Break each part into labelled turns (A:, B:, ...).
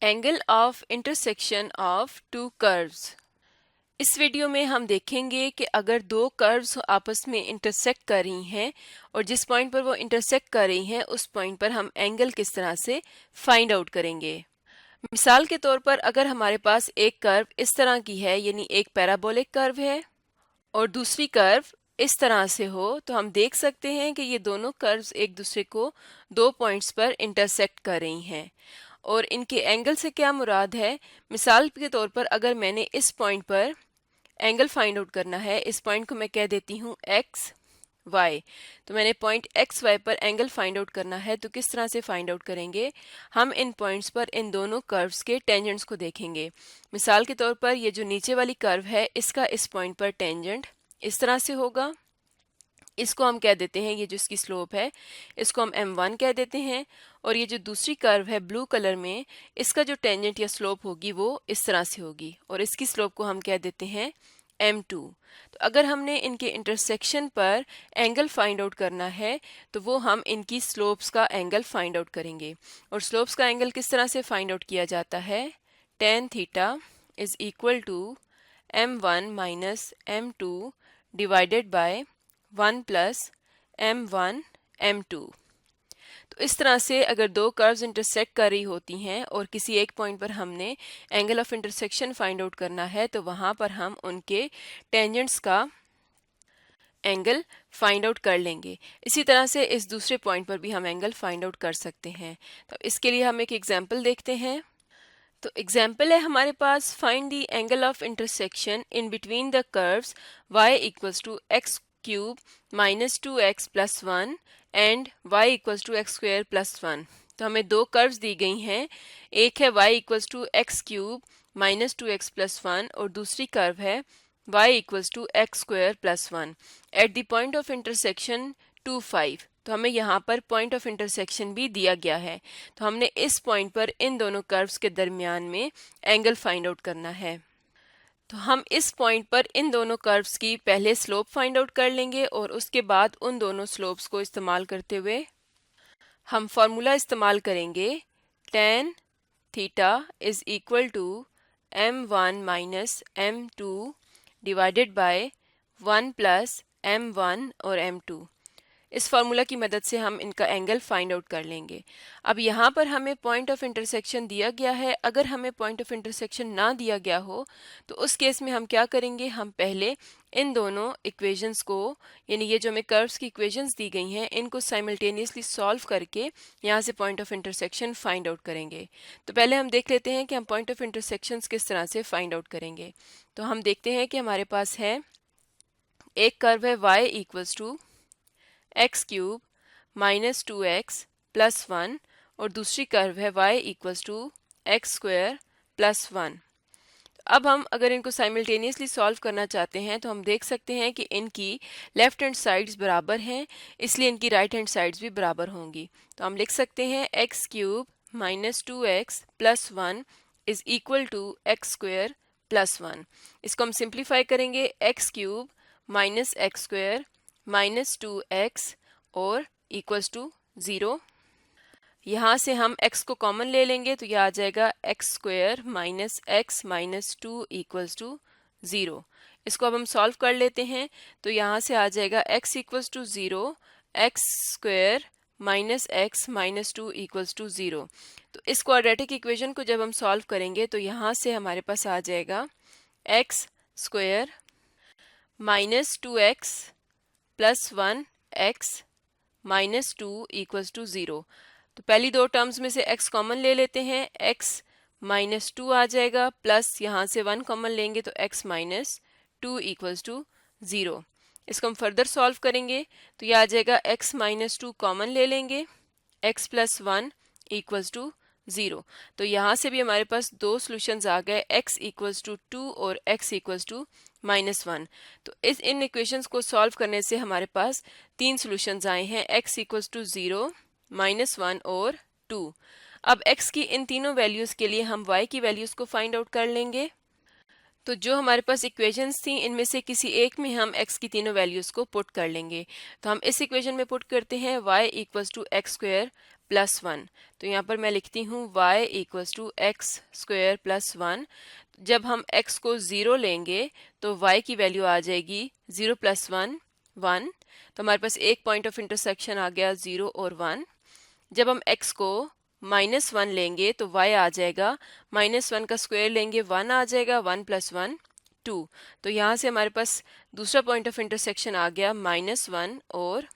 A: Angle of intersection of to curves. इस video में हम देखेंगे कि अगर दो कर्व्स आपस में इंटरसेक्ट कर रही हैं और जिस पॉइंट पर वो इंटरसेक्ट कर रही हैं उस पॉइंट पर हम एंगल किस तरह से फाइंड आउट करेंगे। मिसाल के तौर पर अगर हमारे पास एक कर्व इस तरह की है, यानी एक पैराबोलिक कर्व है और दूसरी कर्व इस तरह से हो, तो हम देख सकते हैं कि ये दोनों कर्व्स एक दूसरे को दो पॉइंट्स पर इंटरसेक्ट कर रही हैं और इनके एंगल से क्या मुराद है। मिसाल के तौर पर अगर मैंने इस पॉइंट पर एंगल फाइंड आउट करना है, इस पॉइंट को मैं कह देती हूँ एक्स वाई, तो मैंने पॉइंट एक्स वाई पर एंगल फाइंड आउट करना है, तो किस तरह से फाइंड आउट करेंगे। हम इन पॉइंट्स पर इन दोनों कर्व्स के टेंजेंट्स को देखेंगे। मिसाल के तौर पर ये जो नीचे वाली कर्व है इसका इस पॉइंट पर टेंजेंट इस तरह से होगा, इसको हम कह देते हैं, ये जो इसकी स्लोप है इसको हम m1 कह देते हैं, और ये जो दूसरी कर्व है ब्लू कलर में, इसका जो टेंजेंट या स्लोप होगी वो इस तरह से होगी और इसकी स्लोप को हम कह देते हैं m2। तो अगर हमने इनके इंटरसेक्शन पर एंगल फाइंड आउट करना है तो वो हम इनकी स्लोप्स का एंगल फाइंड आउट करेंगे। और स्लोप्स का एंगल किस तरह से फाइंड आउट किया जाता है, tan theta is equal to m1 minus m2 divided by 1 plus m1 m2। तो इस तरह से अगर दो कर्व्स इंटरसेक्ट कर रही होती हैं और किसी एक पॉइंट पर हमने angle of intersection find out करना है तो वहां पर हम उनके टेंजेंट्स का एंगल फाइंड आउट कर लेंगे। इसी तरह से इस दूसरे पॉइंट पर भी हम एंगल फाइंड आउट कर सकते हैं। तो इसके लिए हम एक एग्जांपल देखते हैं। तो एग्जाम्पल है हमारे पास, find the angle of intersection in between the curves y equals to x cube minus 2x plus 1 and y equals to x square plus 1। तो हमें दो कर्व्स दी गई हैं, एक है y equals to x cube minus 2x plus 1 और दूसरी curve है y equals to x square plus 1 at the point of intersection 2 5। तो हमें यहाँ पर पॉइंट ऑफ इंटरसेक्शन भी दिया गया है, तो हमने इस पॉइंट पर इन दोनों कर्व्स के दरमियान में एंगल फाइंड आउट करना है। तो हम इस पॉइंट पर इन दोनों कर्व्स की पहले स्लोप फाइंड आउट कर लेंगे और उसके बाद उन दोनों स्लोप्स को इस्तेमाल करते हुए हम फॉर्मूला इस्तेमाल करेंगे, tan theta is equal to m1 minus m2 divided by 1 plus m1 और m2। इस फार्मूला की मदद से हम इनका एंगल फाइंड आउट कर लेंगे। अब यहाँ पर हमें पॉइंट ऑफ इंटरसेक्शन दिया गया है, अगर हमें पॉइंट ऑफ इंटरसेक्शन ना दिया गया हो तो उस केस में हम क्या करेंगे, हम पहले इन दोनों इक्वेशंस को, यानी ये जो हमें कर्व्स की इक्वेशंस दी गई हैं, इनको साइमल्टेनियसली सॉल्व करके यहाँ से point of intersection find out करेंगे। तो पहले हम देख लेते हैं कि हम पॉइंट ऑफ इंटरसेक्शंस किस तरह से फाइंड आउट करेंगे। तो हम देखते हैं कि हमारे पास है एक कर्व है y equals to x cube minus 2x plus 1 और दूसरी कर्व है y equals to x square plus 1। अब हम अगर इनको साइमल्टेनियसली सॉल्व करना चाहते हैं तो हम देख सकते हैं कि इनकी लेफ्ट हैंड साइड्स बराबर हैं, इसलिए इनकी राइट हैंड साइड्स भी बराबर होंगी। तो हम लिख सकते हैं x cube minus 2x plus 1 is equal to x square plus 1। इसको हम सिंप्लीफाई करेंगे, x cube minus x square minus 2x और इक्वल्स टू 0। यहाँ से हम x को कॉमन ले लेंगे तो यह आ जाएगा x square minus x minus 2 equals to 0। इसको अब हम सॉल्व कर लेते हैं, तो यहाँ से आ जाएगा x equals to 0, x square minus x minus 2 equals to 0। तो इस क्वाड्रेटिक इक्वेशन को जब हम सॉल्व करेंगे तो यहाँ से हमारे पास आ जाएगा x square minus 2x plus 1 x minus 2 equals to 0। तो पहली दो टर्म्स में से x कॉमन ले लेते हैं, x माइनस 2 आ जाएगा, प्लस यहाँ से 1 कॉमन लेंगे तो x माइनस 2 इक्वल्स टू 0। इसको हम फर्दर सॉल्व करेंगे तो यह आ जाएगा x माइनस 2 कॉमन ले लेंगे, x प्लस 1 इक्वल्स टू 0। तो यहाँ से भी हमारे पास दो सॉल्यूशंस आ गए, x इक्वल्स टू 2 और x इक्वल्स टू -1। तो इन इक्वेशंस को सॉल्व करने से हमारे पास तीन सॉल्यूशंस आए हैं, x इक्वल्स टू 0, -1 और 2। अब x की इन तीनों वैल्यूज के लिए हम y की वैल्यूज को फाइंड आउट कर लेंगे। तो जो हमारे पास इक्वेशंस थी इनमें से किसी एक में हम x की तीनों वैल्यूज को पुट कर लेंगे। तो हम इस इक्वेशन में पुट करते हैं y equals to x square plus 1। तो यहाँ पर मैं लिखती हूँ y equals to x square plus 1। जब हम x को 0 लेंगे तो y की वैल्यू आ जाएगी 0 प्लस 1 1। तो हमारे पास एक पॉइंट ऑफ इंटरसेक्शन आ गया 0 और 1। जब हम x को -1 लेंगे तो y आ जाएगा, -1 का स्क्वायर लेंगे 1 आ जाएगा, 1 प्लस 1 2। तो यहाँ से हमारे पास दूसरा पॉइंट ऑफ इंटरसेक्शन आ गया -1 और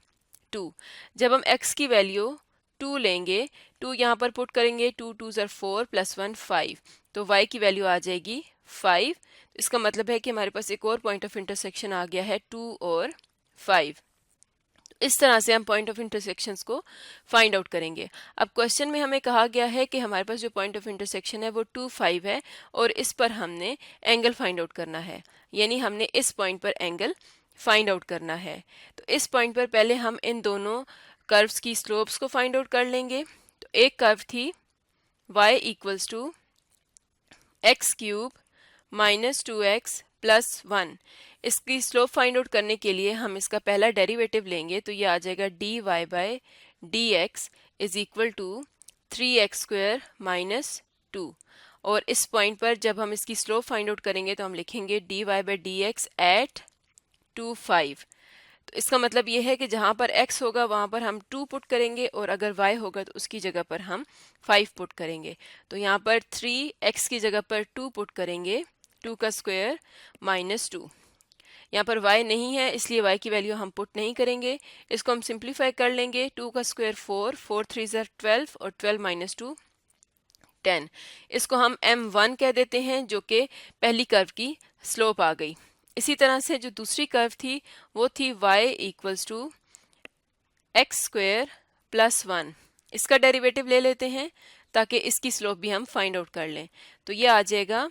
A: 2। जब हम x की वैल्यू 2 लेंगे, 2 यहाँ पर पुट करेंगे, 2 2 ज़र 4 प्लस 1 5। तो y की वैल्यू आ जाएगी 5। इसका मतलब है कि हमारे पास एक और पॉइंट ऑफ इंटरसेक्शन आ गया है 2 और 5। इस तरह से हम पॉइंट ऑफ इंटरसेक्शंस को फाइंड आउट करेंगे। अब क्वेश्चन में हमें कहा गया है कि हमारे पास जो पॉइंट ऑफ इंटरसेक्शन है वो 2 5 है और इस पर हमने एंगल फाइंड आउट करना है, यानी हमने इस पॉइंट पर एंगल फाइंड आउट करना है। तो इस पॉइंट पर पहले हम इन दोनों कर्व्स की स्लोप्स को फाइंड आउट कर लेंगे। तो एक कर्व थी y equals to x cube minus 2x plus 1। इसकी स्लोप फाइंड आउट करने के लिए हम इसका पहला डेरिवेटिव लेंगे, तो ये आ जाएगा dy by d x is equal to 3x square minus 2। और इस पॉइंट पर जब हम इसकी स्लोप फाइंड आउट करेंगे तो हम लिखेंगे dy by d x at 2 5। तो इसका मतलब ये है कि जहाँ पर x होगा वहाँ पर हम 2 पुट करेंगे और अगर y होगा तो उसकी जगह पर हम 5 पुट करेंगे। तो यहाँ पर 3x की जगह पर 2 पुट करेंगे, 2 का स्क्वायर माइनस 2। यहाँ पर y नहीं है इसलिए y की वैल्यू हम पुट नहीं करेंगे। इसको हम सिंप्लीफाई कर लेंगे, 2 का स्क्वायर 4, 4 3 ज़र 12 और 12 माइनस 2 10। इसको हम m1 कह देते हैं जो कि पहली कर्व की स्लोप आ गई। इसी तरह से जो दूसरी कर्व थी वो थी y equals to x square plus 1। इसका डेरिवेटिव ले लेते हैं ताकि इसकी स्लोप भी हम फाइंड आउट कर लें। तो ये आ जाएगा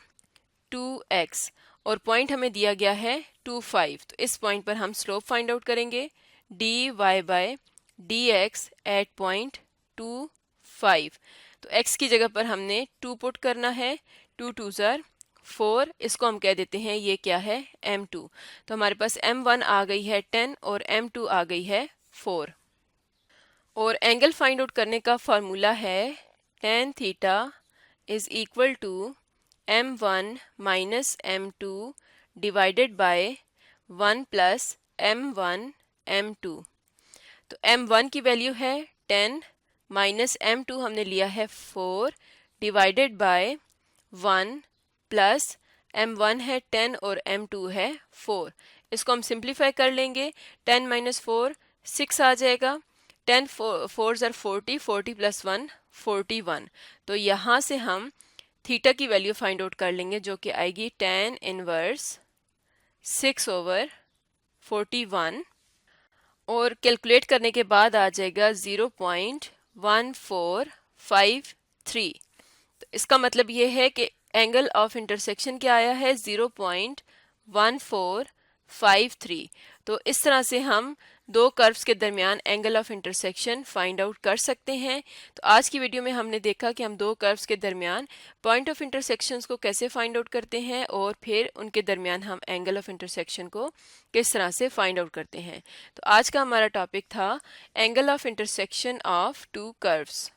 A: 2x और पॉइंट हमें दिया गया है 2 5। तो इस पॉइंट पर हम स्लोप फाइंड आउट करेंगे, dy by d x at point 2 5। तो x की जगह पर हमने 2 पुट करना है, 2 2 ज़र 4। इसको हम कह देते हैं ये क्या है m2। तो हमारे पास m1 आ गई है 10 और m2 आ गई है 4। और एंगल फाइंड आउट करने का फार्मूला है tan theta is equal to m1 minus m2 divided by 1 plus m1 m2। तो m1 की वैल्यू है 10 माइनस m2 हमने लिया है 4 डिवाइडेड बाय 1 प्लस m1 है 10 और m2 है 4। इसको हम सिंप्लीफाई कर लेंगे, 10 माइनस 4 6 आ जाएगा, 10 4 ज़र 40, 40 प्लस 1 41। तो यहाँ से हम थीटा की वैल्यू फाइंड आउट कर लेंगे जो कि आएगी tan इनवर्स 6 ओवर 41 और कैलकुलेट करने के बाद आ जाएगा 0.1453। तो इसका मतलब ये है कि एंगल ऑफ इंटरसेक्शन क्या आया है 0.1453। तो इस तरह से हम दो कर्व्स के दरमियान angle of intersection find out कर सकते हैं। तो आज की वीडियो में हमने देखा कि हम दो कर्व्स के दरमियान पॉइंट ऑफ इंटरसेक्शंस को कैसे फाइंड आउट करते हैं और फिर उनके दरमियान हम एंगल ऑफ इंटरसेक्शन को किस तरह से फाइंड आउट करते हैं। तो आज का हमारा टॉपिक था angle of intersection of to curves.